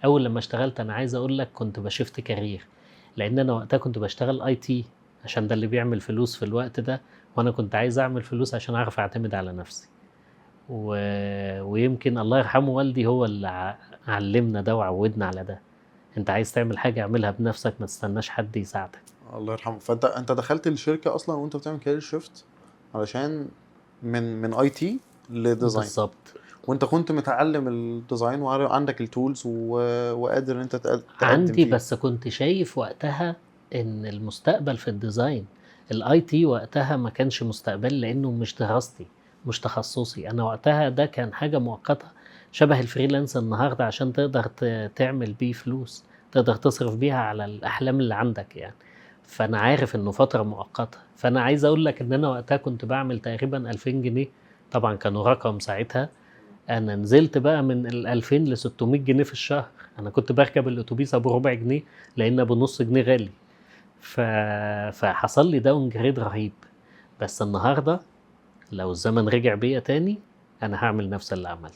اول لما اشتغلت انا عايز اقول لك كنت بشفت كارير، لان انا وقتها كنت بشتغل اي تي عشان ده اللي بيعمل فلوس في الوقت ده، وانا كنت عايز اعمل فلوس عشان اعرف اعتمد على نفسي. و... ويمكن الله يرحمه والدي هو اللي علمنا ده وعودنا على ده. انت عايز تعمل حاجة اعملها بنفسك، ما تستناش حد يساعدك. الله يرحمه. فانت دخلت الشركه اصلا وانت بتعمل كارير شيفت علشان من اي تي لديزاين، بالظبط. وانت كنت متعلم الديزاين وعندك التولز وقادر ان انت تقدم عندي، فيه. بس كنت شايف وقتها ان المستقبل في الديزاين. الاي تي وقتها ما كانش مستقبل لانه مش دراستي، مش تخصصي. انا وقتها ده كان حاجة مؤقتة شبه الفريلانس النهاردة، عشان تقدر تعمل بيه فلوس، تقدر تصرف بيها على الاحلام اللي عندك يعني. فانا عارف انه فترة مؤقتة. فانا عايز اقول لك ان انا وقتها كنت بعمل تقريبا 2000 جنيه. طبعا كانوا رقم ساعتها. انا نزلت بقى من ال 2000 ل 600 جنيه في الشهر. انا كنت بركب الاتوبيس ابو ربع جنيه لان ابو نص جنيه غالي. ف... فحصل لي داون جريد رهيب. بس النهارده لو الزمن رجع بيا تاني انا هعمل نفس اللي عملته.